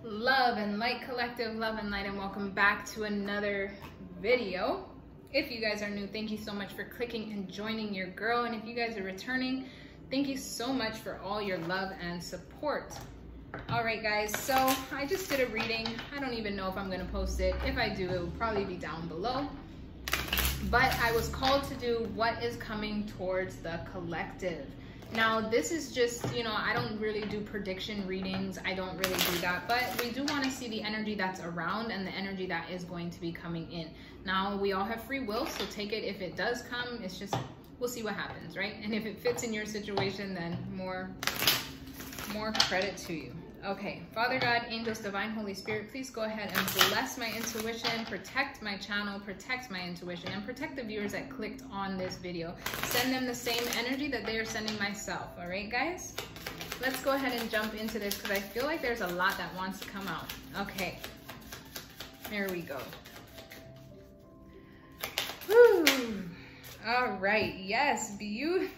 Love and light collective, love and light, and welcome back to another video. If you guys are new, thank you so much for clicking and joining your girl, and if you guys are returning, thank you so much for all your love and support. All right guys, so I just did a reading. I don't even know if I'm going to post it. If I do, it will probably be down below, but I was called to do what is coming towards the collective. Now, this is just, I don't really do prediction readings. I don't really do that, but we do want to see the energy that's around and the energy that is going to be coming in. Now, we all have free will, so take it if it does come. It's just, we'll see what happens, right? And if it fits in your situation, then more credit to you. Okay, Father God, angels, divine, Holy Spirit, please go ahead and bless my intuition, protect my channel, protect my intuition, and protect the viewers that clicked on this video. Send them the same energy that they are sending myself. All right, guys? Let's go ahead and jump into this because I feel like there's a lot that wants to come out. Okay, there we go. Whew. All right, yes, beautiful.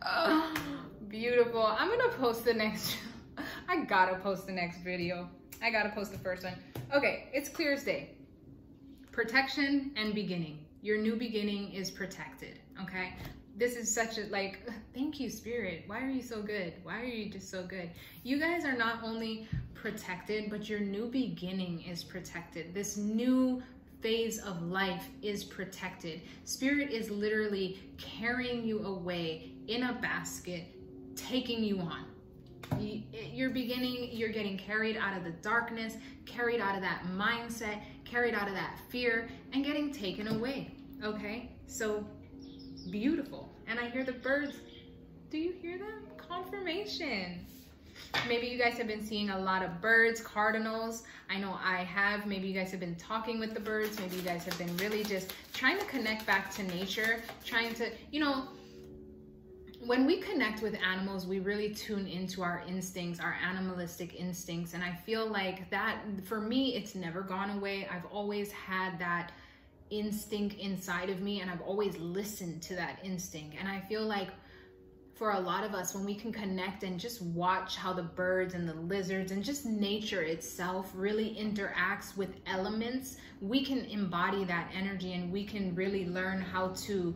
I'm gonna post the next I gotta post the next video. I gotta post the first one. Okay, it's clear as day. Protection and beginning. Your new beginning is protected, okay? This is such a, thank you, Spirit. Why are you so good? Why are you just so good? You guys are not only protected, but your new beginning is protected. This new phase of life is protected. Spirit is literally carrying you away in a basket, taking you on. You're getting carried out of the darkness, carried out of that mindset, carried out of that fear, and getting taken away, okay? So beautiful. And I hear the birds. Do you hear them? Confirmation. Maybe you guys have been seeing a lot of birds, cardinals. I know I have. Maybe you guys have been talking with the birds. Maybe you guys have been really just trying to connect back to nature, trying to, when we connect with animals, we really tune into our instincts, our animalistic instincts. And I feel like that, for me, it's never gone away. I've always had that instinct inside of me, and I've always listened to that instinct. And I feel like for a lot of us, when we can connect and just watch how the birds and the lizards and just nature itself really interacts with elements, we can embody that energy and we can really learn how to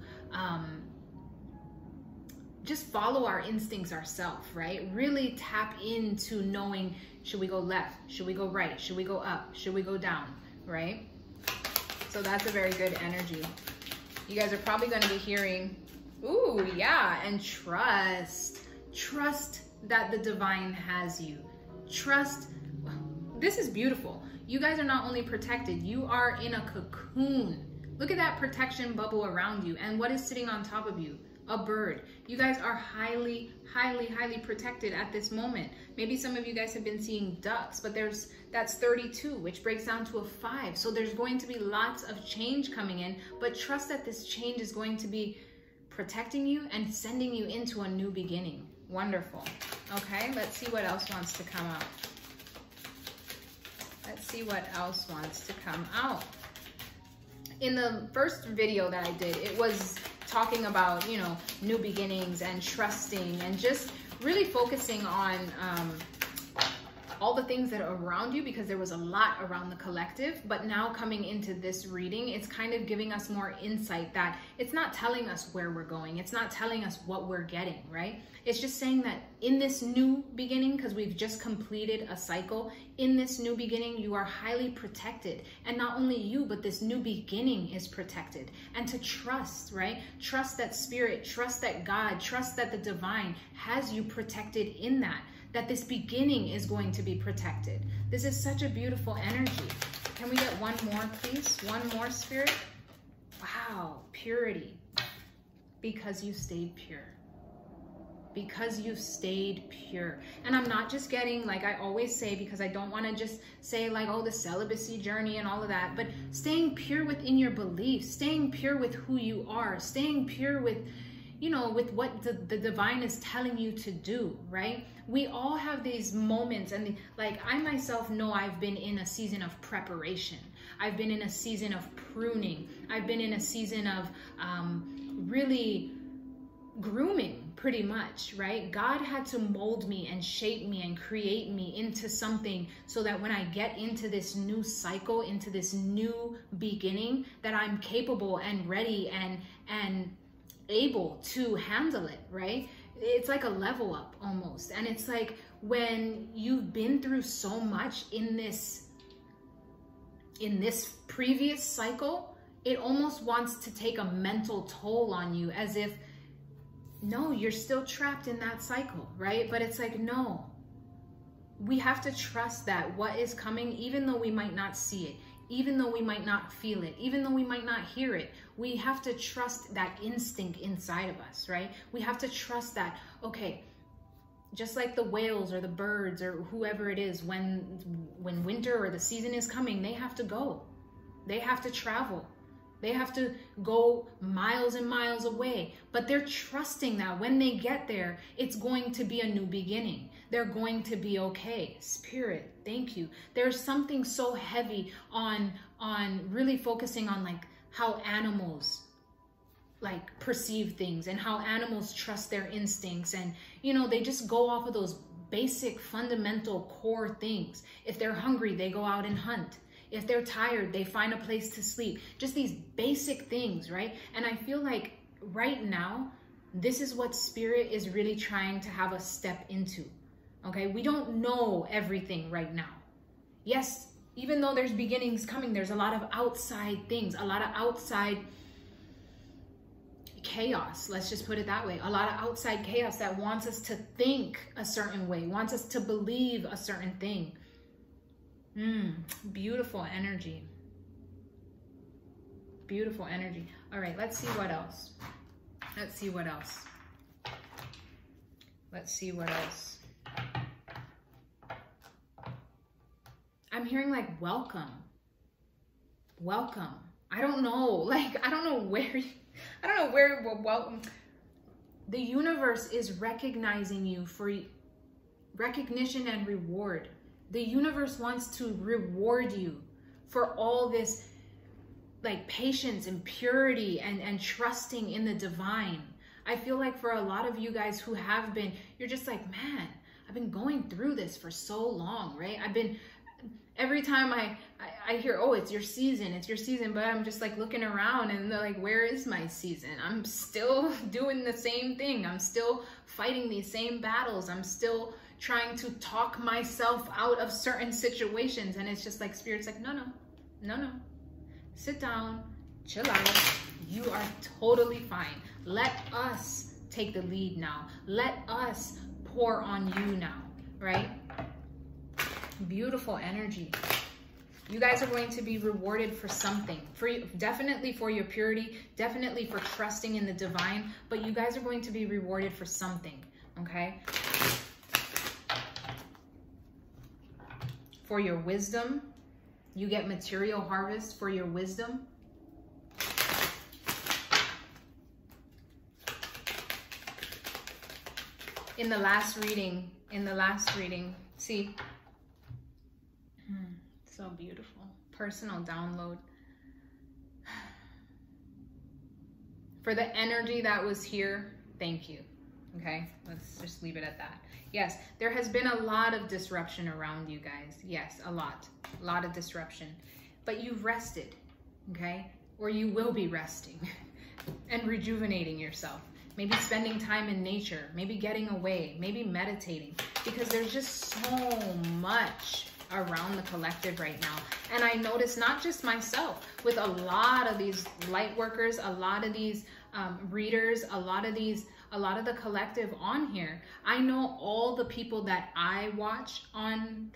just follow our instincts ourselves, right? Really tap into knowing, should we go left? Should we go right? Should we go up? Should we go down, right? So that's a very good energy. You guys are probably going to be hearing, ooh, yeah, and trust. Trust that the divine has you. Trust. This is beautiful. You guys are not only protected, you are in a cocoon. Look at that protection bubble around you. And what is sitting on top of you? A bird. You guys are highly, highly, highly protected at this moment. Maybe some of you guys have been seeing ducks, but that's 32, which breaks down to a 5. So there's going to be lots of change coming in, but trust that this change is going to be protecting you and sending you into a new beginning. Wonderful. Okay, let's see what else wants to come out. Let's see what else wants to come out. In the first video that I did, it was talking about, new beginnings and trusting and just really focusing on all the things that are around you, because there was a lot around the collective. But now coming into this reading, it's kind of giving us more insight that it's not telling us where we're going. It's not telling us what we're getting, right? It's just saying that in this new beginning, because we've just completed a cycle, in this new beginning, you are highly protected. And not only you, but this new beginning is protected. And to trust, right? Trust that Spirit, trust that God, trust that the divine has you protected in that this beginning is going to be protected. This is such a beautiful energy. Can we get one more, please? One more, Spirit? Wow, purity. Because you stayed pure. Because you stayed pure. And I'm not just getting, like I always say, because I don't want to just say the celibacy journey and all of that, but staying pure within your beliefs, staying pure with who you are, staying pure with, with what the divine is telling you to do, right? We all have these moments, and I myself know I've been in a season of preparation. I've been in a season of pruning. I've been in a season of really grooming, pretty much, right? God had to mold me and shape me and create me into something so that when I get into this new cycle, into this new beginning, that I'm capable and ready and able to handle it, right? It's like a level up almost. And it's like when you've been through so much in this previous cycle, it almost wants to take a mental toll on you, as if, no, you're still trapped in that cycle, right? But it's like, no, we have to trust that what is coming, even though we might not see it, even though we might not feel it, even though we might not hear it, we have to trust that instinct inside of us, right? We have to trust that, okay, just like the whales or the birds or whoever it is, when winter or the season is coming, they have to go. They have to travel. They have to go miles and miles away, but they're trusting that when they get there, it's going to be a new beginning. They're going to be okay. Spirit, thank you. There's something so heavy on really focusing on like how animals like perceive things and how animals trust their instincts, and you know, they just go off of those basic fundamental core things. If they're hungry, they go out and hunt. If they're tired, they find a place to sleep. Just these basic things, right? And I feel like right now, this is what Spirit is really trying to have us step into, okay? We don't know everything right now. Yes, even though there's beginnings coming, there's a lot of outside things, a lot of outside chaos, let's just put it that way. A lot of outside chaos that wants us to think a certain way, wants us to believe a certain thing. Beautiful energy. Beautiful energy. All right, let's see what else. Let's see what else. Let's see what else. I'm hearing like welcome. Welcome. I don't know. Like, I don't know where welcome. The universe is recognizing you for recognition and reward. The universe wants to reward you for all this like patience and purity and trusting in the divine. I feel like for a lot of you guys who have been, you're just like, man, I've been going through this for so long, right? Every time I hear, oh, it's your season, but I'm just like looking around and they're like, where is my season? I'm still doing the same thing. I'm still fighting these same battles. I'm still trying to talk myself out of certain situations. And it's just like, Spirit's like, no. Sit down, chill out. You are totally fine. Let us take the lead now. Let us pour on you now, right? Beautiful energy. You guys are going to be rewarded for something, definitely for your purity, definitely for trusting in the divine, but you guys are going to be rewarded for something, okay? For your wisdom, you get material harvest for your wisdom. In the last reading, see, so beautiful. Personal download. For the energy that was here, thank you. Okay, let's just leave it at that. Yes, there has been a lot of disruption around you guys. Yes, a lot of disruption. But you've rested, okay? Or you will be resting and rejuvenating yourself. Maybe spending time in nature, maybe getting away, maybe meditating, because there's just so much around the collective right now. And I notice not just myself, with a lot of these light workers, a lot of these readers, a lot of the collective on here. I know all the people that I watch on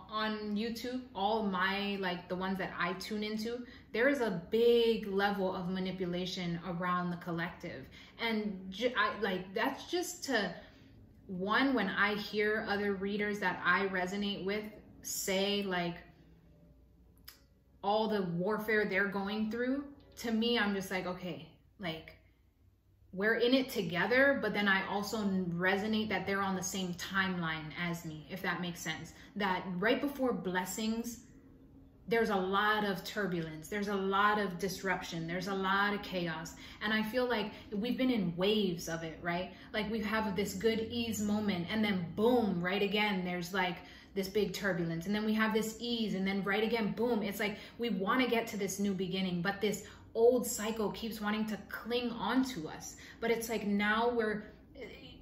YouTube, all my, like the ones that I tune into, there is a big level of manipulation around the collective. And that's just to, one, when I hear other readers that I resonate with say like all the warfare they're going through, to me, I'm just like, okay, like we're in it together, but then I also resonate that they're on the same timeline as me, if that makes sense. That right before blessings there's a lot of turbulence, there's a lot of disruption, there's a lot of chaos. And I feel like we've been in waves of it, right? Like we have this good ease moment, and then boom, right again, there's like this big turbulence. And then we have this ease, and then right again, boom. It's like we want to get to this new beginning, but this old cycle keeps wanting to cling on to us. But it's like now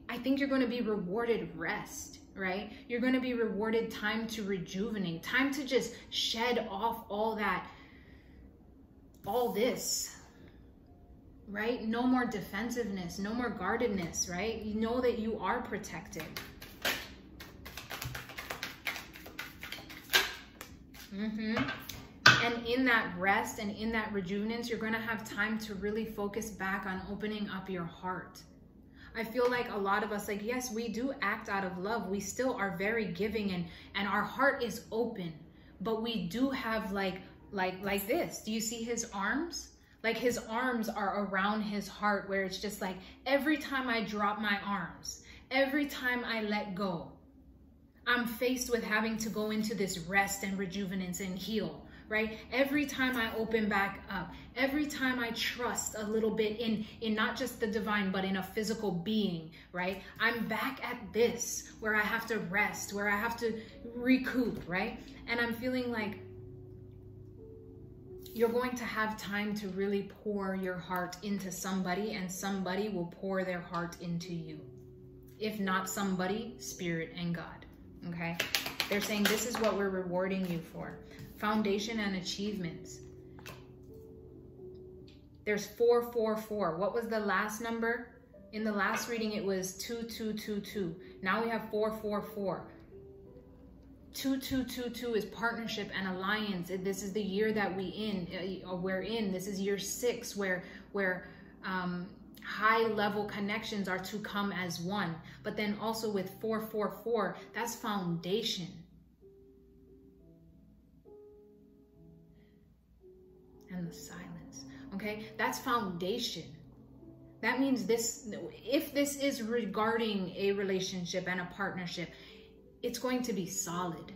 I think you're going to be rewarded rest, right? You're going to be rewarded time to rejuvenate, time to just shed off all this, right? No more defensiveness, no more guardedness, right? You know that you are protected. And in that rest and in that rejuvenance, you're going to have time to really focus back on opening up your heart. I feel like a lot of us, like, yes, we do act out of love. We still are very giving, and our heart is open, but we do have like this. Do you see his arms? Like his arms are around his heart, where it's just like every time I drop my arms, every time I let go, I'm faced with having to go into this rest and rejuvenance and heal, right? Every time I open back up, every time I trust a little bit in not just the divine, but in a physical being, right? I'm back at this, where I have to rest, where I have to recoup, right? And I'm feeling like you're going to have time to really pour your heart into somebody, and somebody will pour their heart into you. If not somebody, Spirit and God. Okay, they're saying this is what we're rewarding you for. Foundation and achievements. There's 444. What was the last number? In the last reading, it was 2222. Now we have 444. 2222 is partnership and alliance. This is the year that we're in. This is year 6, where high level connections are to come as one. But then also with 444, that's foundation. And the silence, okay? That's foundation. That means if this is regarding a relationship and a partnership, it's going to be solid,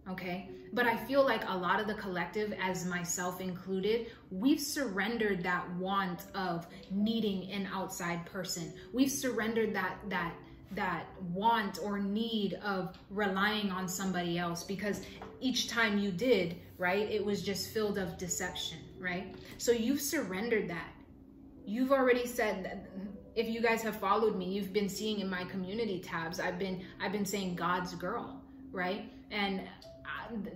okay? But I feel like a lot of the collective, as myself included, we've surrendered that want of needing an outside person. We've surrendered that want or need of relying on somebody else, because each time you did, right, it was just filled of deception, right? So you've surrendered that. You've already said that. If you guys have followed me, you've been seeing in my community tabs, I've been saying God's girl, right? And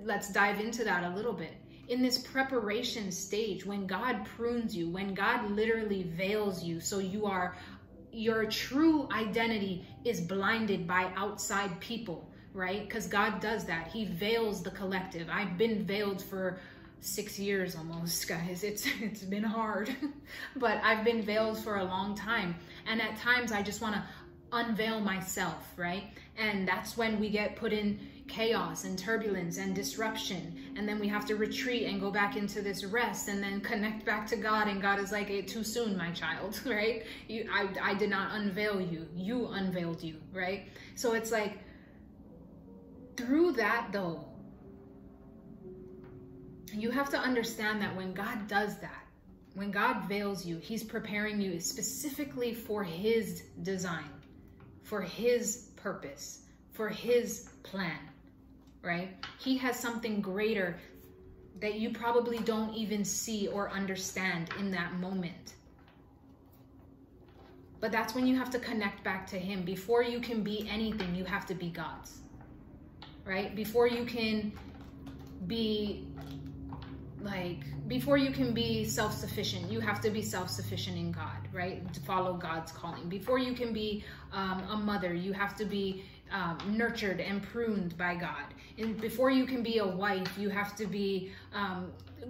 let's dive into that a little bit. In this preparation stage, when God prunes you, when God literally veils you, so your true identity is blinded by outside people, right? Because God does that. He veils the collective. I've been veiled for 6 years almost, guys. It's been hard, but I've been veiled for a long time. And at times I just want to unveil myself, right? And that's when we get put in chaos and turbulence and disruption, and then we have to retreat and go back into this rest and then connect back to God, and God is like, hey, too soon, my child, right? I did not unveil you, you unveiled you, right? So it's like, through that though, you have to understand that when God does that, when God veils you, he's preparing you specifically for his design, for his purpose, for his plan, right? He has something greater that you probably don't even see or understand in that moment. But that's when you have to connect back to him. Before you can be anything, you have to be God's, right? Before you can be self-sufficient, you have to be self-sufficient in God, right? To follow God's calling. Before you can be a mother, you have to be nurtured and pruned by God. And before you can be a wife, you have to be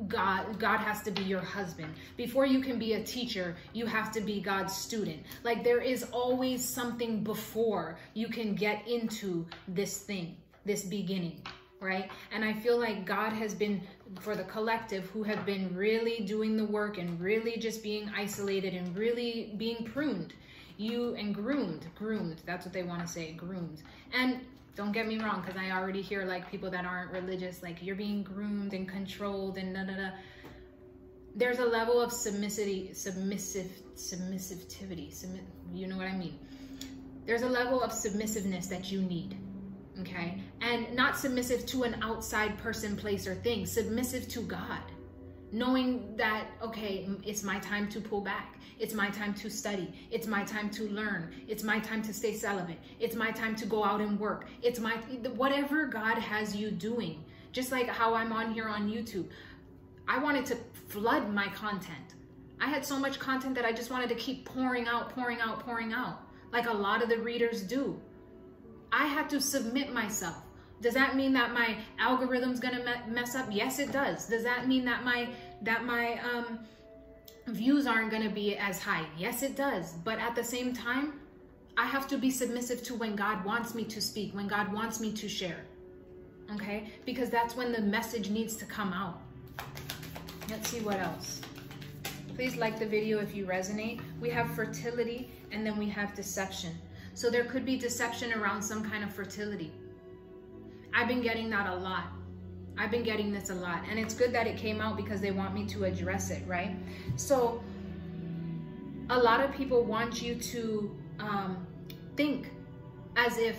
God has to be your husband. Before you can be a teacher, you have to be God's student. Like, there is always something before you can get into this thing, this beginning, right? And I feel like God has been, for the collective who have been really doing the work and really just being isolated and really being pruned, and groomed, that's what they want to say, groomed. And Don't get me wrong, because I already hear like people that aren't religious, like you're being groomed and controlled and da-da-da. There's a level of submissivity, you know what I mean? There's a level of submissiveness that you need, okay? And not submissive to an outside person, place, or thing, submissive to God. Knowing that, okay, it's my time to pull back. It's my time to study. It's my time to learn. It's my time to stay celibate. It's my time to go out and work. It's my, whatever God has you doing. Just like how I'm on here on YouTube. I wanted to flood my content. I had so much content that I just wanted to keep pouring out, pouring out, pouring out. Like a lot of the readers do. I had to submit myself. Does that mean that my algorithm's gonna mess up? Yes, it does. Does that mean that my views aren't gonna be as high? Yes, it does. But at the same time, I have to be submissive to when God wants me to speak, when God wants me to share. Okay? Because that's when the message needs to come out. Let's see what else. Please like the video if you resonate. We have fertility, and then we have deception. So there could be deception around some kind of fertility. I've been getting that a lot. I've been getting this a lot. And it's good that it came out because they want me to address it, right? So a lot of people want you to think as if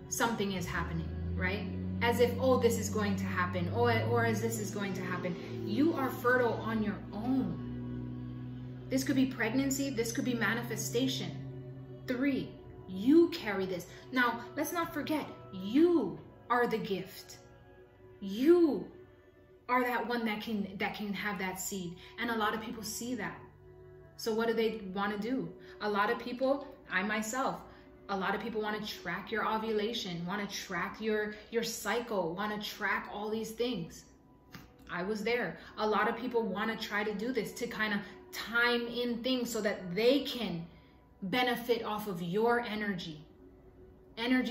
something is happening, right? As if, oh, this is going to happen, or as this is going to happen. You are fertile on your own. This could be pregnancy. This could be manifestation. 3, you carry this. Now, let's not forget, you are the gift. You are that one that can have that seed. And a lot of people see that. So what do they want to do? A lot of people, I myself, a lot of people want to track your ovulation, want to track your cycle, want to track all these things. I was there. A lot of people want to try to do this to kind of time in things so that they can benefit off of your energy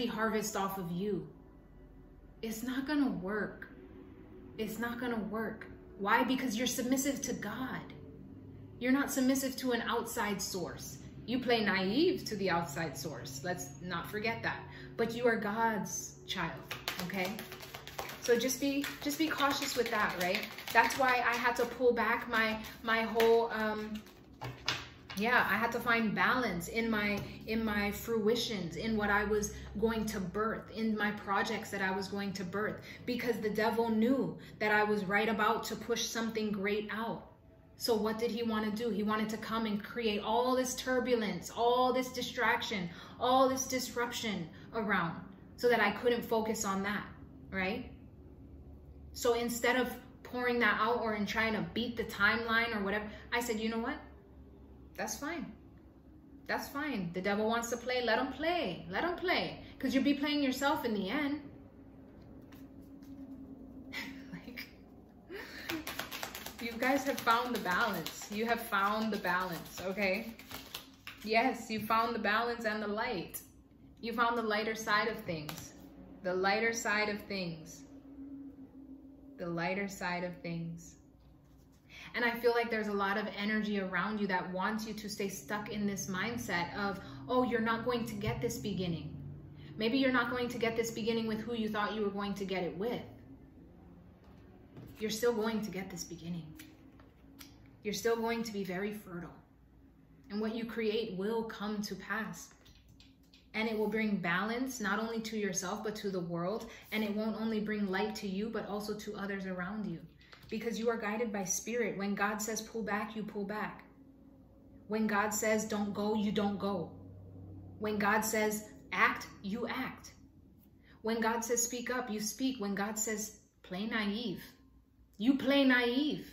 harvest off of you. It's not gonna work. It's not gonna work. Why? Because you're submissive to God. You're not submissive to an outside source. You play naive to the outside source. Let's not forget that. But you are God's child, okay? So just be cautious with that, right? That's why I had to pull back my whole I had to find balance in my fruitions, in what I was going to birth, in my projects that I was going to birth, because the devil knew that I was right about to push something great out. So what did he want to do? He wanted to come and create all this turbulence, all this distraction, all this disruption around, so that I couldn't focus on that, right? So instead of pouring that out or in trying to beat the timeline or whatever, I said, you know what? That's fine. That's fine. The devil wants to play. Let him play. Let him play. Because you'll be playing yourself in the end. Like, you guys have found the balance. You have found the balance, okay? Yes, you found the balance and the light. You found the lighter side of things. The lighter side of things. The lighter side of things. And I feel like there's a lot of energy around you that wants you to stay stuck in this mindset of, oh, you're not going to get this beginning. Maybe you're not going to get this beginning with who you thought you were going to get it with. You're still going to get this beginning. You're still going to be very fertile. And what you create will come to pass. And it will bring balance, not only to yourself, but to the world. And it won't only bring light to you, but also to others around you. Because you are guided by spirit. When God says pull back, you pull back. When God says don't go, you don't go. When God says act, you act. When God says speak up, you speak. When God says play naive, you play naive.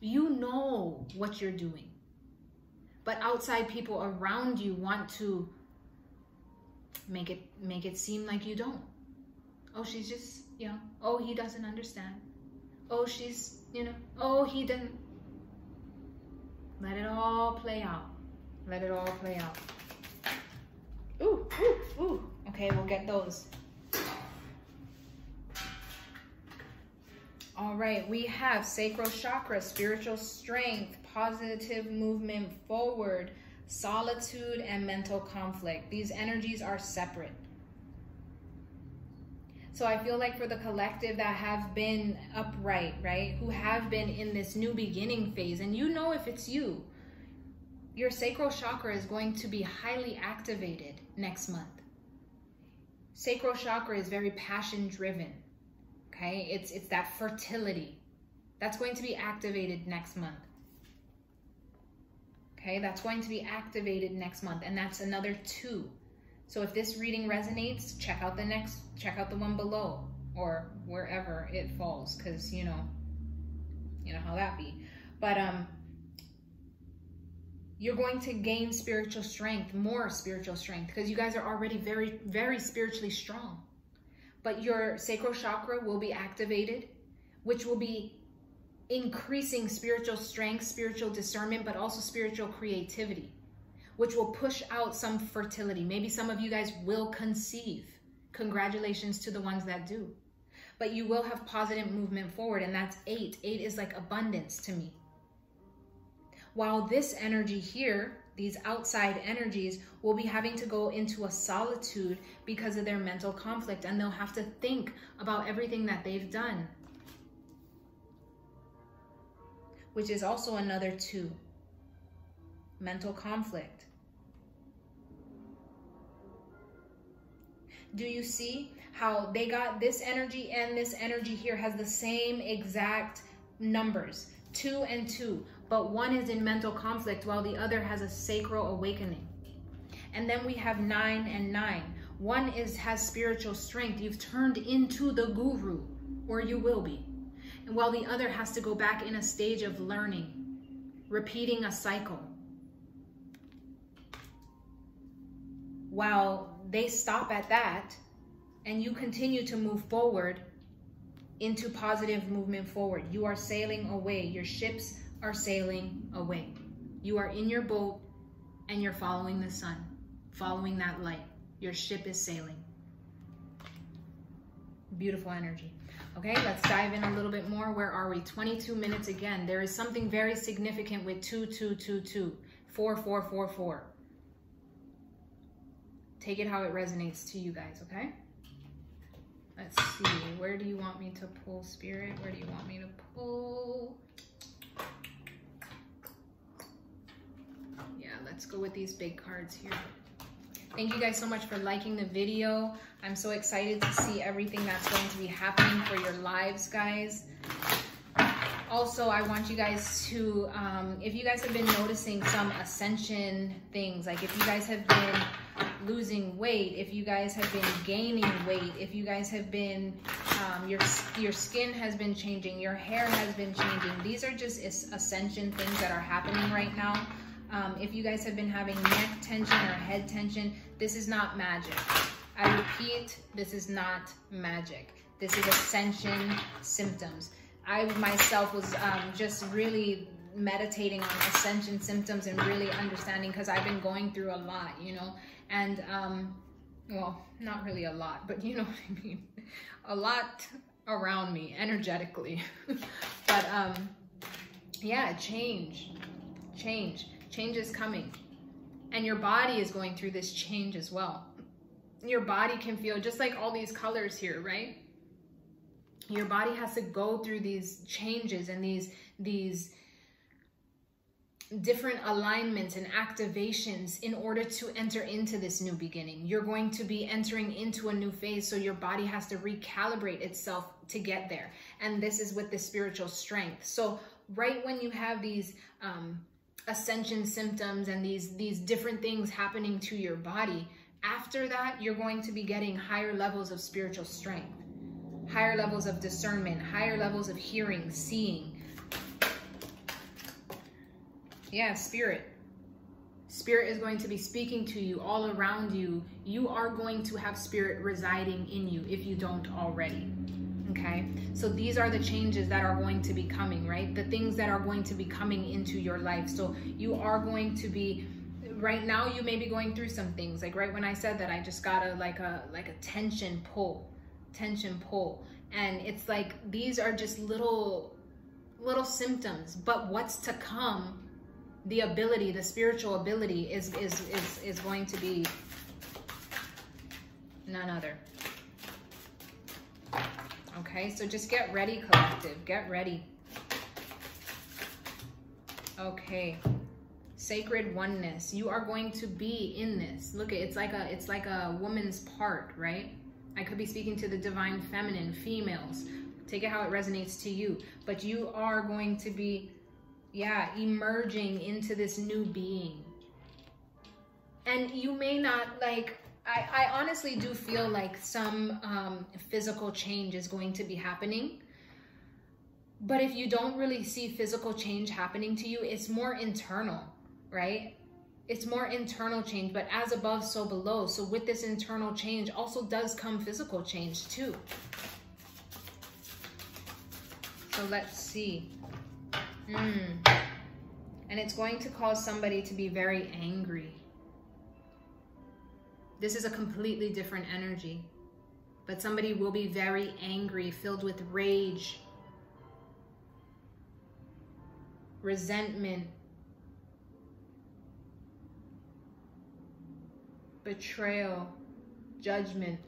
You know what you're doing. But outside people around you want to make it seem like you don't. Oh, she's just, oh, he doesn't understand. Oh, she's, oh, he didn't. Let it all play out. Let it all play out. Ooh, ooh, ooh. Okay, we'll get those. All right, we have sacral chakra, spiritual strength, positive movement forward, solitude, and mental conflict. These energies are separate, So I feel like for the collective that have been upright, right, who have been in this new beginning phase, and you know if it's you, your sacral chakra is going to be highly activated next month. Sacral chakra is very passion driven, okay? It's that fertility. That's going to be activated next month. Okay, that's going to be activated next month, and that's another 2. So if this reading resonates, check out the one below, or wherever it falls, because you know how that be. But you're going to gain spiritual strength, more spiritual strength, because you guys are already very, very spiritually strong. But your sacral chakra will be activated, which will be increasing spiritual strength, spiritual discernment, but also spiritual creativity, which will push out some fertility. Maybe some of you guys will conceive. Congratulations to the ones that do. But you will have positive movement forward, and that's 8. 8 is like abundance to me. While this energy here, these outside energies, will be having to go into a solitude because of their mental conflict, and they'll have to think about everything that they've done, which is also another 2. Mental conflict. Do you see how they got this energy, and this energy here has the same exact numbers, 2 and 2, but one is in mental conflict while the other has a sacral awakening. And then we have 9 and 9. One has spiritual strength. You've turned into the guru, or you will be. And while the other has to go back in a stage of learning, repeating a cycle. While they stop at that, and you continue to move forward into positive movement forward. You are sailing away. Your ships are sailing away. You are in your boat, and you're following the sun, following that light. Your ship is sailing. Beautiful energy. Okay, let's dive in a little bit more. Where are we? 22 minutes again. There is something very significant with 2, 2, 2, 2, 4, 4, 4, 4. Take it how it resonates to you guys, okay? Let's see. Where do you want me to pull, Spirit? Where do you want me to pull? Yeah, let's go with these big cards here. Thank you guys so much for liking the video. I'm so excited to see everything that's going to be happening for your lives, guys. Also, I want you guys to, if you guys have been noticing some ascension things, like if you guys have been losing weight, if you guys have been gaining weight, if you guys have been, your skin has been changing, your hair has been changing. These are just ascension things that are happening right now. If you guys have been having neck tension or head tension, this is not magic. I repeat, this is not magic. This is ascension symptoms. I myself was just really meditating on ascension symptoms and really understanding, because I've been going through a lot, you know, and well, not really a lot, but you know what I mean, a lot around me energetically. But yeah, change is coming, and your body is going through this change as well. Your body can feel just like all these colors here, right? Your body has to go through these changes and these different alignments and activations in order to enter into this new beginning. You're going to be entering into a new phase, so your body has to recalibrate itself to get there. And this is with the spiritual strength. So right when you have these ascension symptoms and these different things happening to your body, after that, you're going to be getting higher levels of spiritual strength, higher levels of discernment, higher levels of hearing, seeing. Yeah, spirit is going to be speaking to you all around you. You are going to have spirit residing in you if you don't already. Okay, so these are the changes that are going to be coming, right? The things that are going to be coming into your life. So you are going to be, right now you may be going through some things. Like right when I said that, I just got a tension pull, and it's like these are just little symptoms. But what's to come, the ability, the spiritual ability is going to be none other Okay, so just get ready, collective. Get ready. Okay. Sacred oneness. You are going to be in this. Look, it's like a woman's part, right? I could be speaking to the divine feminine, females. Take it how it resonates to you. But you are going to be, yeah, emerging into this new being. And you may not, like, I honestly do feel like some physical change is going to be happening. But if you don't really see physical change happening to you, it's more internal, right? It's more internal change, but as above, so below. So with this internal change also does come physical change too. So let's see. And it's going to cause somebody to be very angry. This is a completely different energy, but somebody will be very angry, filled with rage, resentment, betrayal, judgment.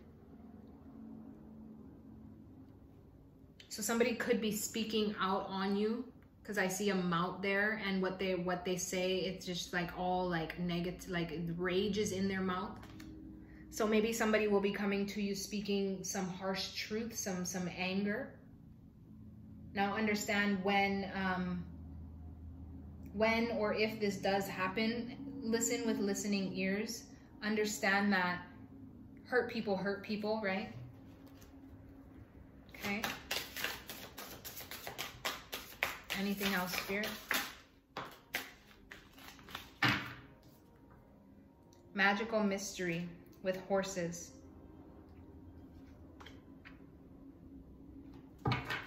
So somebody could be speaking out on you, because I see a mouth there, and what they say, it's just like all like negative, like rage is in their mouth. So maybe somebody will be coming to you speaking some harsh truth, some anger. Now understand when or if this does happen, listen with listening ears. Understand that hurt people, right? Okay. Anything else, Spirit? Magical mystery with horses.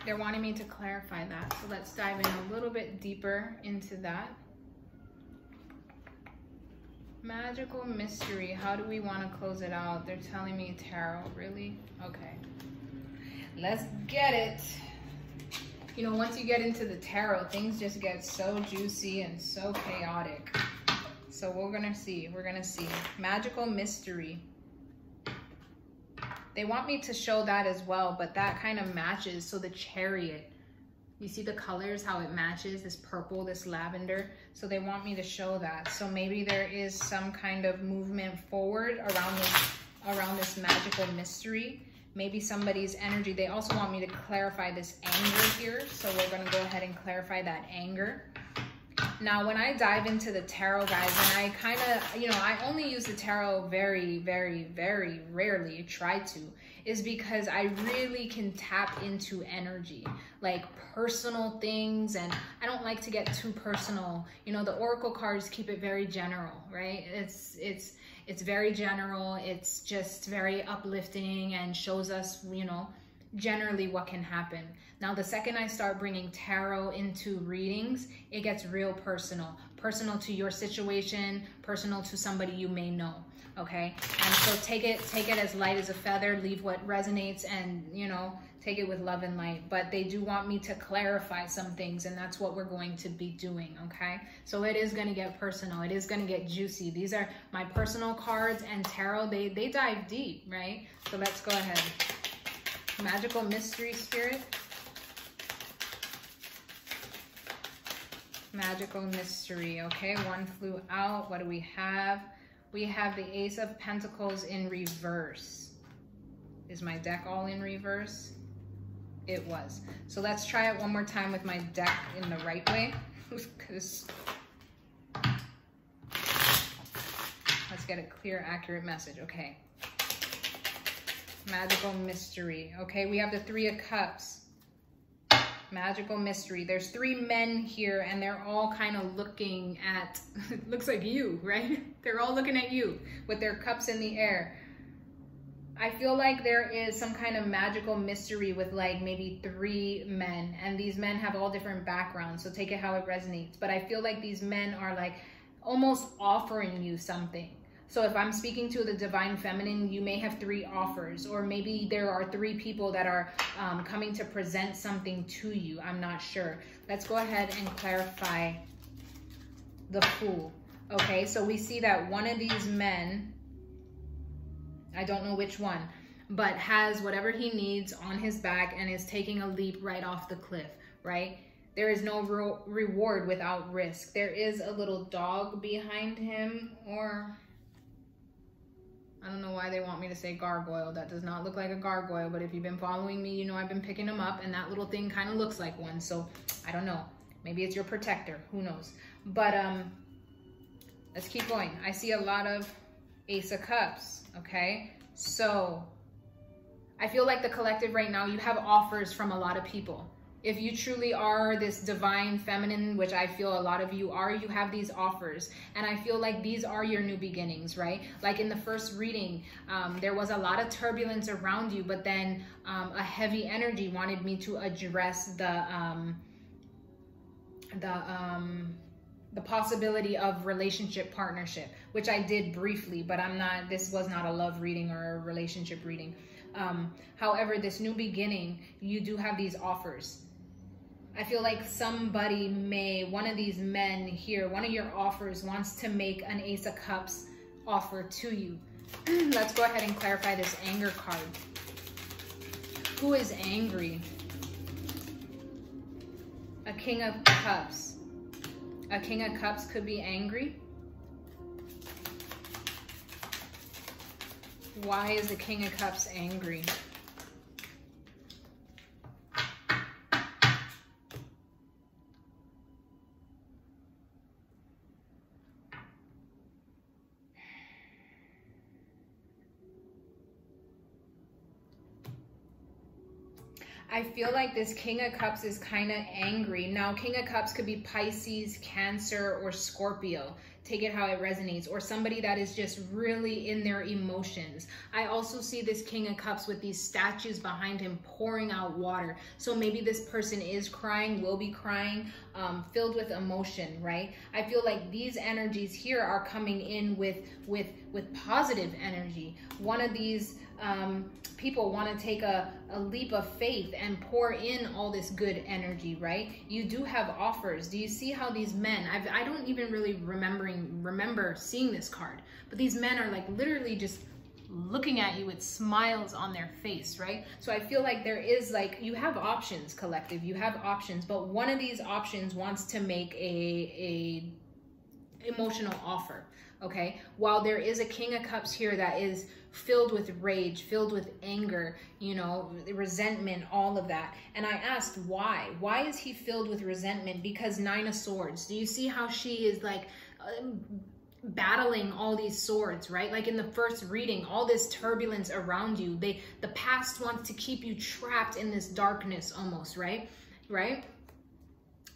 They're wanting me to clarify that. So let's dive in a little bit deeper into that. Magical mystery. How do we want to close it out? They're telling me tarot. Really? Okay. Let's get it. You know, once you get into the tarot, things just get so juicy and so chaotic. So we're going to see. We're going to see. Magical mystery. They want me to show that as well, but that kind of matches. So the Chariot. You see the colors, how it matches, this purple, this lavender. So they want me to show that. So maybe there is some kind of movement forward around this magical mystery. Maybe somebody's energy. They also want me to clarify this anger here. So we're going to go ahead and clarify that anger. Now, when I dive into the tarot, guys, and I kind of, you know, I only use the tarot very, very, very rarely, try to, is because I really can tap into energy, like personal things, and I don't like to get too personal. You know, the oracle cards keep it very general, right? It's very general. It's just very uplifting and shows us, you know, generally what can happen. Now, the second I start bringing tarot into readings, it gets real personal. Personal to your situation, personal to somebody you may know, okay? And so take it as light as a feather, leave what resonates, and, you know, take it with love and light. But they do want me to clarify some things, and that's what we're going to be doing, okay? So it is going to get personal. It is going to get juicy. These are my personal cards, and tarot, they dive deep, right? So let's go ahead. Magical mystery, Spirit. Magical mystery. Okay, one flew out. What do we have? We have the Ace of Pentacles in reverse. Is my deck all in reverse? It was. So let's try it one more time with my deck in the right way. Because let's get a clear, accurate message. Okay. Magical mystery. Okay, we have the Three of Cups. Magical mystery. There's three men here, and they're all kind of looking at, it looks like you, right? They're all looking at you with their cups in the air. I feel like there is some kind of magical mystery with like maybe three men, and these men have all different backgrounds, so take it how it resonates. But I feel like these men are like almost offering you something. So if I'm speaking to the divine feminine, you may have three offers, or maybe there are three people that are coming to present something to you. I'm not sure. Let's go ahead and clarify the Fool. Okay, so we see that one of these men, I don't know which one, but has whatever he needs on his back and is taking a leap right off the cliff, right? There is no reward without risk. There is a little dog behind him, or I don't know why they want me to say gargoyle. That does not look like a gargoyle, but if you've been following me, you know I've been picking them up, and that little thing kind of looks like one. So I don't know. Maybe it's your protector. Who knows? But let's keep going. I see a lot of Ace of Cups, okay? So I feel like the collective right now, you have offers from a lot of people. If you truly are this divine feminine, which I feel a lot of you are, you have these offers. And I feel like these are your new beginnings, right? Like in the first reading, there was a lot of turbulence around you, but then a heavy energy wanted me to address the possibility of relationship partnership, which I did briefly, but this was not a love reading or a relationship reading. However, this new beginning, you do have these offers. I feel like somebody one of these men here, one of your offers wants to make an Ace of Cups offer to you. Let's go ahead and clarify this anger card. Who is angry? A King of Cups. A King of Cups could be angry. Why is the King of Cups angry? I feel like this King of Cups is kind of angry. Now, King of Cups could be Pisces, Cancer, or Scorpio. Take it how it resonates. Or somebody that is just really in their emotions. I also see this King of Cups with these statues behind him pouring out water. So maybe this person is crying, will be crying, filled with emotion, right? I feel like these energies here are coming in with positive energy. One of these people want to take a leap of faith and pour in all this good energy, right? You do have offers. Do you see how these men, I don't even really remember seeing this card, but these men are like literally just looking at you with smiles on their face, right? So I feel like there is like, you have options, collective, you have options, but one of these options wants to make a emotional offer, okay? While there is a King of Cups here that is filled with rage, filled with anger, you know, resentment, all of that. And I asked why? Why is he filled with resentment? Because Nine of Swords. Do you see how she is like battling all these swords, right? Like in the first reading, all this turbulence around you. The past wants to keep you trapped in this darkness almost, right? Right?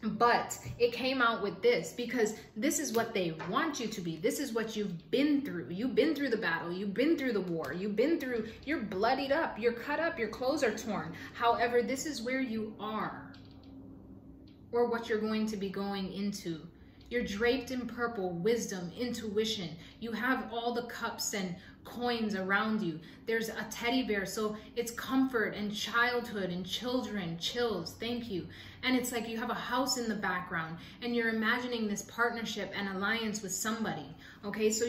But it came out with this because this is what they want you to be. This is what you've been through. You've been through the battle. You've been through the war. You're bloodied up. You're cut up. Your clothes are torn. However, this is where you are, or what you're going to be going into. You're draped in purple, wisdom, intuition. You have all the cups and coins around you. There's a teddy bear, so it's comfort and childhood and children, chills, thank you. And it's like you have a house in the background and you're imagining this partnership and alliance with somebody, okay? So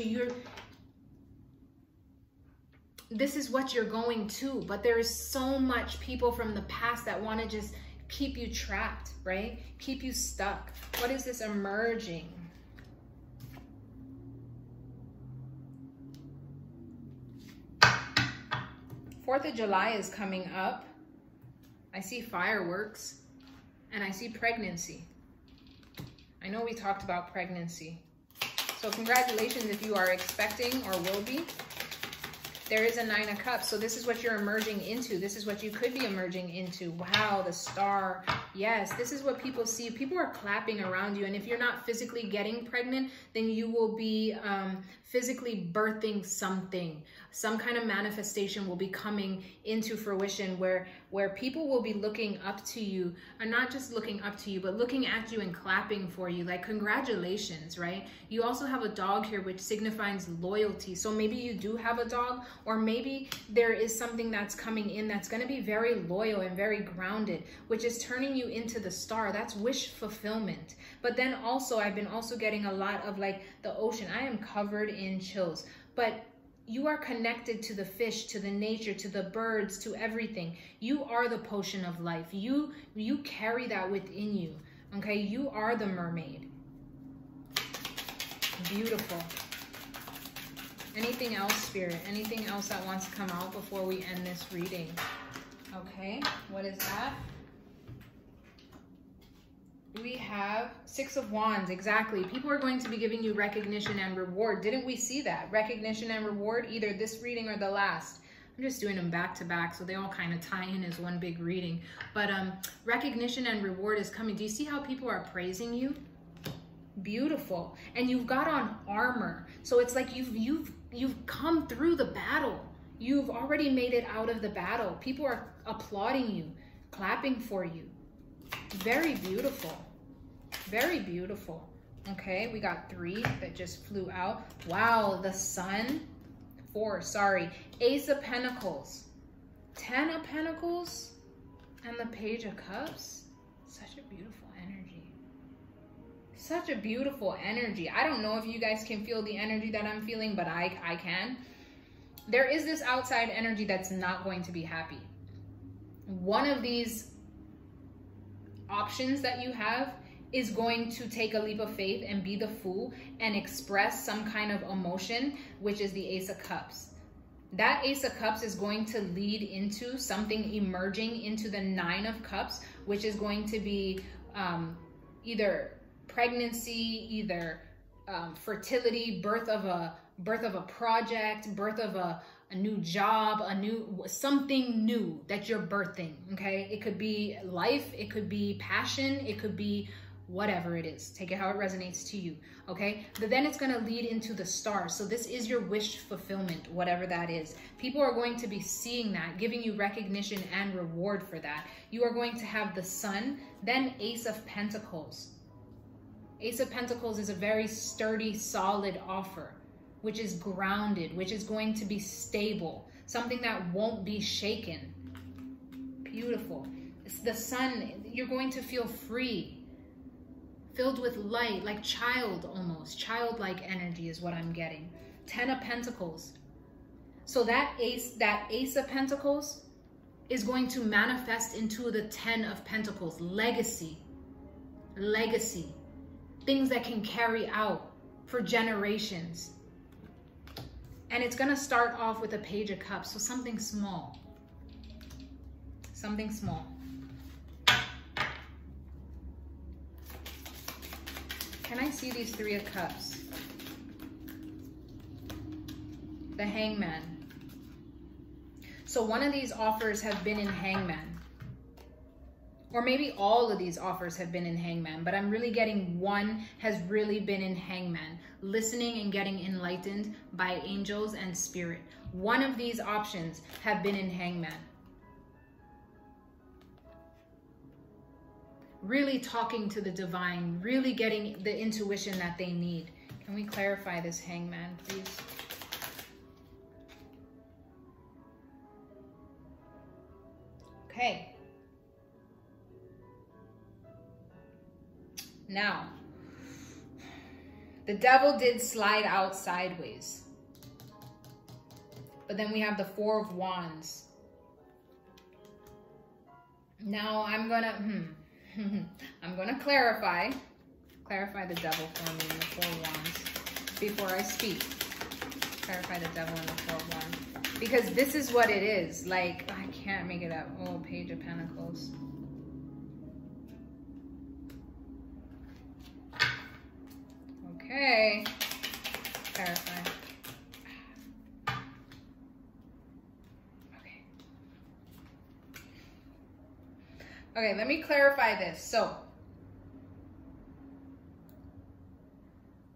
this is what you're going to, but there is so much people from the past that want to just keep you trapped, right? Keep you stuck. What is this emerging? Fourth of July is coming up. I see fireworks and I see pregnancy. I know we talked about pregnancy. So congratulations if you are expecting or will be. There is a Nine of Cups. So this is what you're emerging into. This is what you could be emerging into. Wow, the star. Yes, this is what people see. People are clapping around you. And if you're not physically getting pregnant, then you will be physically birthing something. Some kind of manifestation will be coming into fruition where people will be looking up to you, or not just looking up to you, but looking at you and clapping for you. Like, congratulations, right? You also have a dog here, which signifies loyalty. So maybe you do have a dog, or maybe there is something that's coming in that's going to be very loyal and very grounded, which is turning you into the star. That's wish fulfillment. But then also, I've been also getting a lot of like the ocean. I am covered in chills, but You are connected to the fish, to the nature, to the birds, to everything. You are the potion of life. You carry that within you. Okay, you are the mermaid. Beautiful. Anything else, Spirit? Anything else that wants to come out before we end this reading? Okay, what is that? We have Six of Wands, exactly. People are going to be giving you recognition and reward. Didn't we see that? Recognition and reward, either this reading or the last. I'm just doing them back to back, so they all kind of tie in as one big reading. But recognition and reward is coming. Do you see how people are praising you? Beautiful. And you've got on armor. So it's like you've come through the battle. You've already made it out of the battle. People are applauding you, clapping for you. Very beautiful. Very beautiful. Okay, we got 3 that just flew out. Wow, the Sun. 4, sorry. Ace of Pentacles. 10 of Pentacles. And the Page of Cups. Such a beautiful energy. Such a beautiful energy. I don't know if you guys can feel the energy that I'm feeling, but I can. There is this outside energy that's not going to be happy. One of these options that you have is going to take a leap of faith and be the Fool and express some kind of emotion, which is the Ace of Cups. That Ace of Cups is going to lead into something emerging into the 9 of Cups, which is going to be either pregnancy, either fertility, birth of a project, birth of a new job, something new that you're birthing, okay? It could be life, it could be passion, it could be whatever it is. Take it how it resonates to you, okay? But then it's gonna lead into the stars. So this is your wish fulfillment, whatever that is. People are going to be seeing that, giving you recognition and reward for that. You are going to have the Sun, then Ace of Pentacles. Ace of Pentacles is a very sturdy, solid offer, which is grounded, which is going to be stable, something that won't be shaken. Beautiful. It's the Sun, you're going to feel free, filled with light, like child almost. Childlike energy is what I'm getting. 10 of Pentacles. So that Ace of Pentacles is going to manifest into the 10 of Pentacles. Legacy. Legacy. Things that can carry out for generations. And it's going to start off with a Page of Cups. So something small. Something small. Can I see these 3 of Cups? The Hangman. So one of these offers have been in Hangman. Or maybe all of these offers have been in Hangman, but I'm really getting one has really been in Hangman. Listening and getting enlightened by angels and spirit. One of these options have been in Hangman. Really talking to the divine, really getting the intuition that they need. Can we clarify this Hangman, please? Okay. Now, the Devil did slide out sideways. But then we have the 4 of Wands. Now I'm gonna clarify the Devil for me in the 4 of Wands before I speak. Clarify the Devil in the 4 of Wands. Because this is what it is. Like, I can't make it up. Oh, Page of Pentacles. Okay. Clarify. Okay. Okay, let me clarify this. So,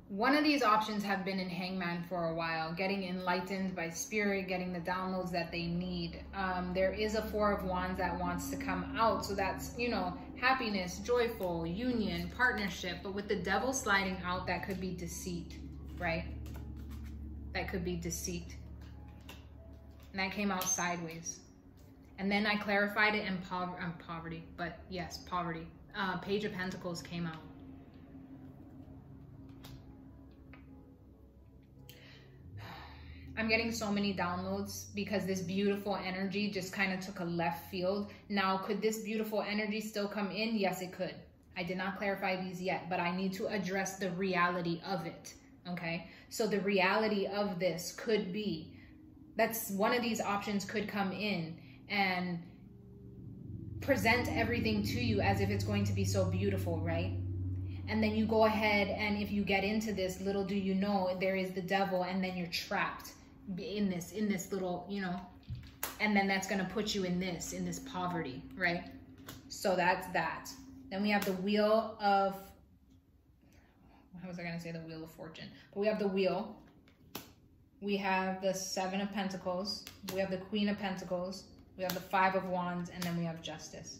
one of these options have been in Hangman for a while, getting enlightened by spirit, getting the downloads that they need. There is a 4 of Wands that wants to come out. So that's, you know, happiness, joyful, union, partnership. But with the Devil sliding out, that could be deceit, right? That could be deceit. And that came out sideways. And then I clarified it in poverty. But yes, poverty. Page of Pentacles came out. I'm getting so many downloads because this beautiful energy just kind of took a left field. Now, could this beautiful energy still come in? Yes, it could. I did not clarify these yet, but I need to address the reality of it, okay? So the reality of this could be, that's one of these options could come in and present everything to you as if it's going to be so beautiful, right? And then you go ahead, and if you get into this, little do you know, there is the devil, and then you're trapped in this little, you know, and then that's going to put you in this poverty, right? So that's that. Then we have the wheel of, how was I going to say the wheel of fortune? But we have the wheel. We have the 7 of Pentacles. We have the Queen of Pentacles. We have the 5 of Wands, and then we have Justice.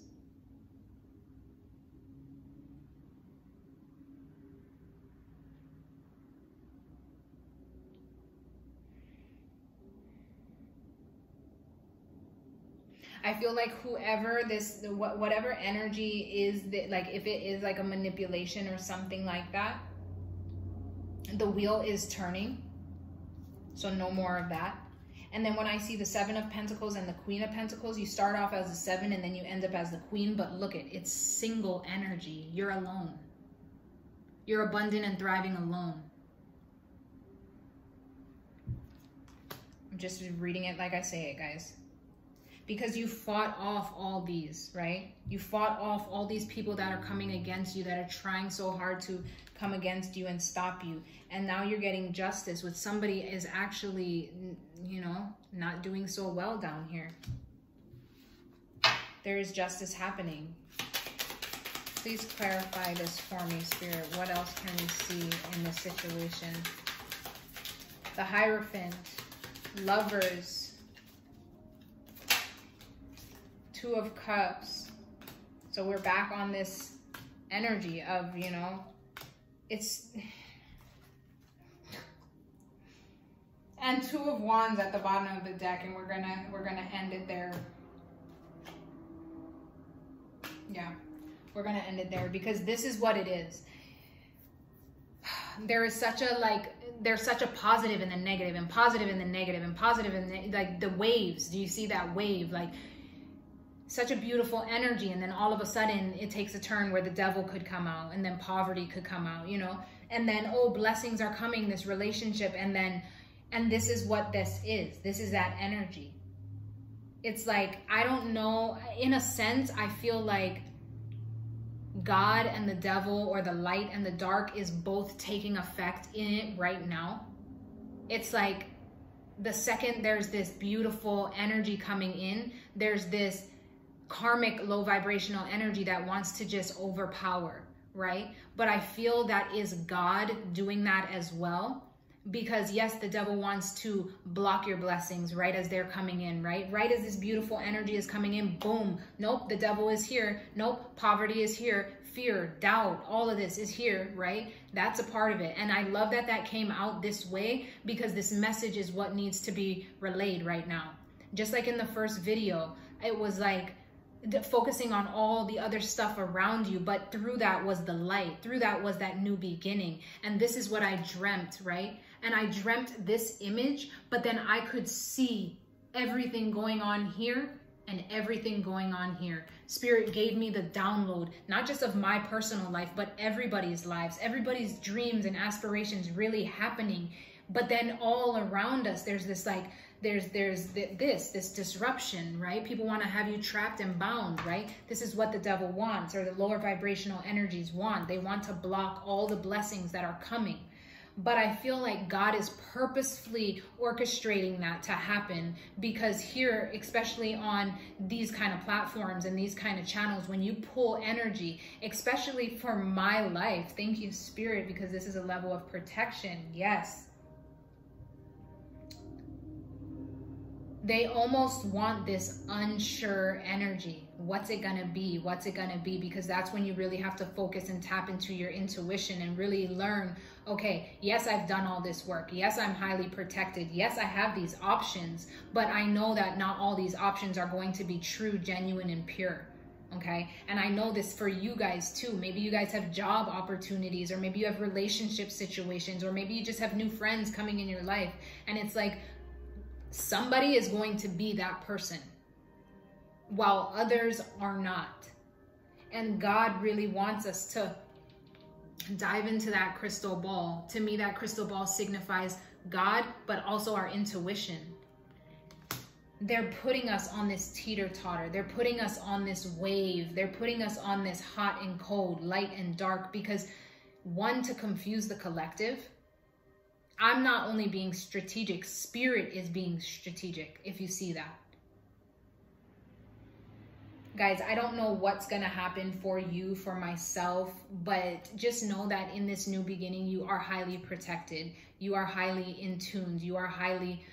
I feel like whoever this, whatever energy is, that, like if it is like a manipulation or something like that, the wheel is turning. So no more of that. And then when I see the 7 of Pentacles and the Queen of Pentacles, you start off as a 7 and then you end up as the Queen. But look, it's single energy. You're alone. You're abundant and thriving alone. I'm just reading it like I say it, guys. Because you fought off all these, right? You fought off all these people that are coming against you, that are trying so hard to come against you and stop you. And now you're getting justice with somebody is actually, you know, not doing so well down here. There is justice happening. Please clarify this for me, Spirit. What else can we see in this situation? The Hierophant, Lovers, 2 of Cups. So we're back on this energy of, you know, it's, and 2 of Wands at the bottom of the deck, and we're gonna end it there. Yeah, we're gonna end it there because this is what it is. There is such a, like, there's such a positive and the negative, and positive and the negative, and positive and like the waves. Do you see that wave? Like, such a beautiful energy, and then all of a sudden it takes a turn where the devil could come out, and then poverty could come out, you know, and then, oh, blessings are coming, this relationship, and then, and this is what this is. This is that energy. It's like, I don't know, in a sense, I feel like God and the devil, or the light and the dark, is both taking effect in it right now. It's like the second there's this beautiful energy coming in, there's this karmic low vibrational energy that wants to just overpower, right? But I feel that is God doing that as well, because yes, the devil wants to block your blessings right as they're coming in, right? Right as this beautiful energy is coming in, boom, nope, the devil is here, nope, poverty is here, fear, doubt, all of this is here, right? That's a part of it. And I love that that came out this way, because this message is what needs to be relayed right now. Just like in the first video, it was like focusing on all the other stuff around you, but through that was the light, through that was that new beginning. And this is what I dreamt, right? And I dreamt this image, but then I could see everything going on here and everything going on here. Spirit gave me the download, not just of my personal life, but everybody's lives, everybody's dreams and aspirations really happening. But then all around us, there's this like, there's this disruption, right? People want to have you trapped and bound, right? This is what the devil wants, or the lower vibrational energies want. They want to block all the blessings that are coming. But I feel like God is purposefully orchestrating that to happen, because here, especially on these kind of platforms and these kind of channels, when you pull energy, especially for my life, thank you, Spirit, because this is a level of protection. Yes. They almost want this unsure energy. What's it gonna be? What's it gonna be? Because that's when you really have to focus and tap into your intuition and really learn, okay, yes, I've done all this work. Yes, I'm highly protected. Yes, I have these options, but I know that not all these options are going to be true, genuine, and pure. Okay. And I know this for you guys too. Maybe you guys have job opportunities, or maybe you have relationship situations, or maybe you just have new friends coming in your life. And it's like, Somebody is going to be that person, while others are not. And God really wants us to dive into that crystal ball. To me, that crystal ball signifies God, but also our intuition. They're putting us on this teeter-totter. They're putting us on this wave. They're putting us on this hot and cold, light and dark, because one, to confuse the collective. I'm not only being strategic, spirit is being strategic, if you see that. Guys, I don't know what's going to happen for you, for myself, but just know that in this new beginning, you are highly protected. You are highly in tuned. You are highly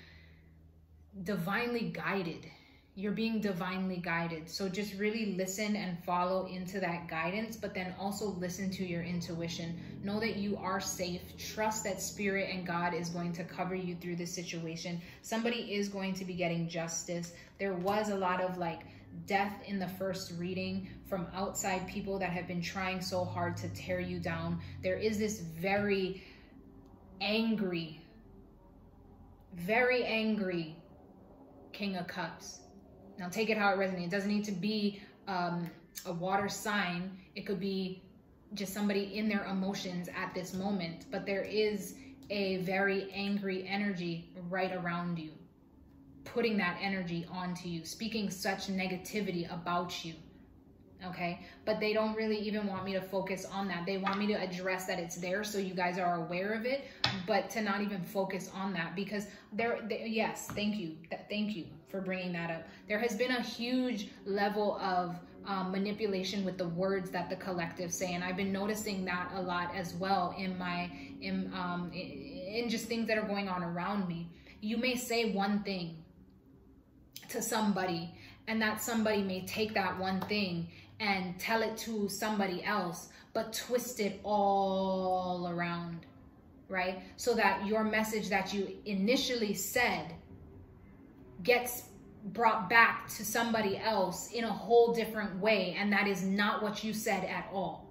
divinely guided. You're being divinely guided. So just really listen and follow into that guidance, but then also listen to your intuition. Know that you are safe. Trust that spirit and God is going to cover you through this situation. Somebody is going to be getting justice. There was a lot of like death in the first reading from outside people that have been trying so hard to tear you down. There is this very angry King of Cups. Now take it how it resonates. It doesn't need to be a water sign. It could be just somebody in their emotions at this moment. But there is a very angry energy right around you, putting that energy onto you, speaking such negativity about you. Okay, but they don't really even want me to focus on that. They want me to address that it's there so you guys are aware of it, but to not even focus on that, because yes, thank you for bringing that up. There has been a huge level of manipulation with the words that the collective say, and I've been noticing that a lot as well in just things that are going on around me. You may say one thing to somebody, and that somebody may take that one thing and tell it to somebody else, but twist it all around, right? So that your message that you initially said gets brought back to somebody else in a whole different way, and that is not what you said at all.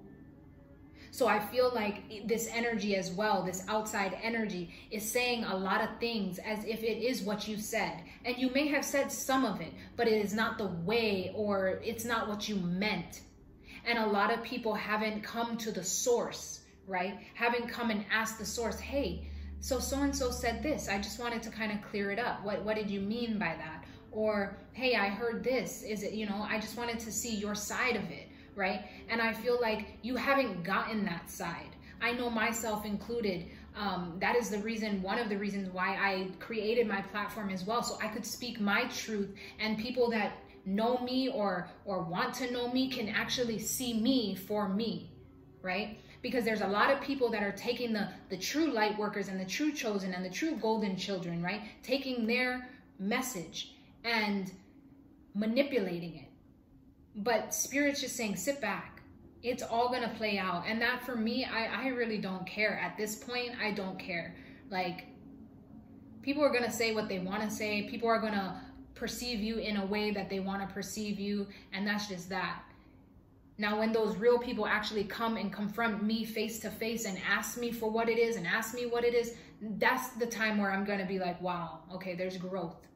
So I feel like this energy as well, this outside energy, is saying a lot of things as if it is what you said. And you may have said some of it, but it is not the way, or it's not what you meant. And a lot of people haven't come to the source, right? Haven't come and asked the source, hey, so-and-so said this. I just wanted to kind of clear it up. What did you mean by that? Or, hey, I heard this. Is it, I just wanted to see your side of it. Right? And I feel like you haven't gotten that side. I know myself included. That is the reason, one of the reasons why I created my platform as well, so I could speak my truth, and people that know me or want to know me can actually see me for me, right? Because there's a lot of people that are taking the true light workers and the true chosen and the true golden children, right? Taking their message and manipulating it. But Spirit's just saying, sit back. It's all going to play out. And that for me, I really don't care. At this point, I don't care. Like, people are going to say what they want to say. People are going to perceive you in a way that they want to perceive you. And that's just that. Now, when those real people actually come and confront me face to face and ask me for what it is and ask me what it is, that's the time where I'm going to be like, wow, okay, there's growth.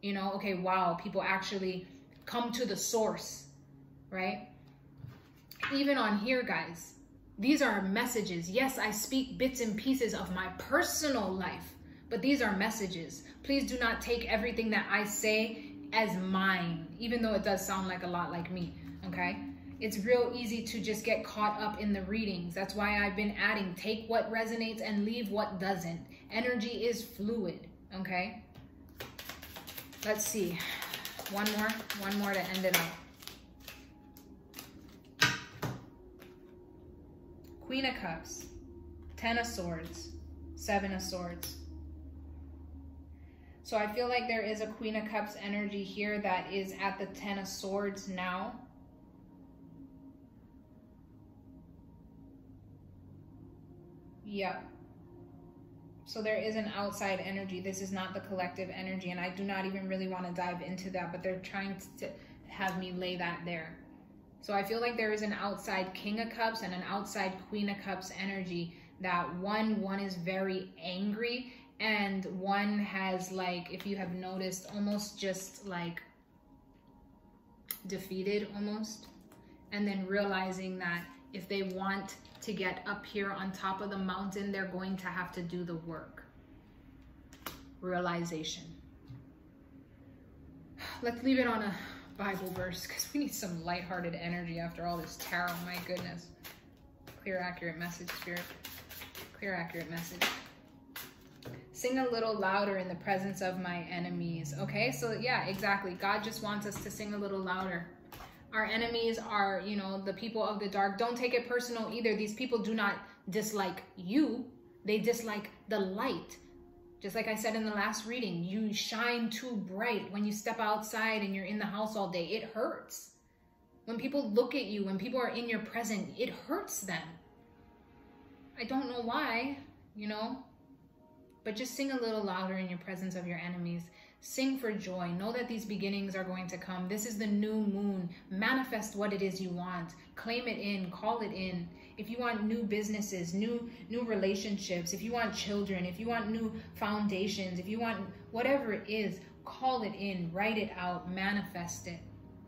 Okay, wow, people actually come to the source. Right? Even on here, guys, these are messages. Yes, I speak bits and pieces of my personal life, but these are messages. Please do not take everything that I say as mine, even though it does sound like a lot like me, okay? It's real easy to just get caught up in the readings. That's why I've been adding, take what resonates and leave what doesn't. Energy is fluid, okay? Let's see. One more to end it up. Queen of Cups, 10 of Swords, 7 of Swords. So I feel like there is a Queen of Cups energy here that is at the 10 of Swords now. Yep. So there is an outside energy. This is not the collective energy, and I do not even really want to dive into that, but they're trying to have me lay that there. So I feel like there is an outside King of Cups and an outside Queen of Cups energy, that one is very angry And one has, like, if you have noticed, almost just like defeated almost. And then realizing that if they want to get up here on top of the mountain, they're going to have to do the work. Realization. Let's leave it on a Bible verse because we need some lighthearted energy after all this tarot. My goodness. Clear, accurate message, Spirit. Clear, accurate message. Sing a little louder in the presence of my enemies. Okay, so yeah, exactly. God just wants us to sing a little louder. Our enemies are, you know, the people of the dark. Don't take it personal either. These people do not dislike you. They dislike the light. Just like I said in the last reading, you shine too bright when you step outside and you're in the house all day. It hurts. When people look at you, when people are in your presence, it hurts them. I don't know why, you know, but just sing a little louder in your presence of your enemies. Sing for joy. Know that these beginnings are going to come. This is the new moon. Manifest what it is you want. Claim it in. Call it in. If you want new businesses, new relationships, if you want children, if you want new foundations, if you want whatever it is, call it in. Write it out. Manifest it.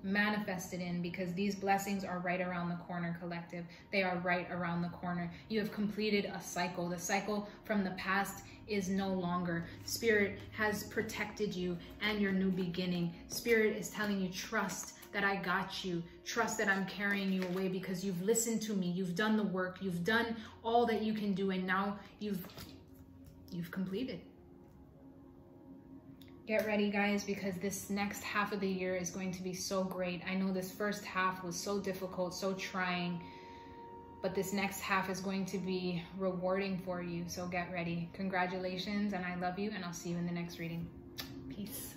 Manifest it in, because these blessings are right around the corner, collective. They are right around the corner. You have completed a cycle. The cycle from the past is no longer. Spirit has protected you and your new beginning. Spirit is telling you, trust that I got you. Trust that I'm carrying you away because you've listened to me. You've done the work. You've done all that you can do, and now you've completed. Get ready, guys, because this next half of the year is going to be so great. I know this first half was so difficult, so trying, but this next half is going to be rewarding for you. So get ready. Congratulations, and I love you, and I'll see you in the next reading. Peace.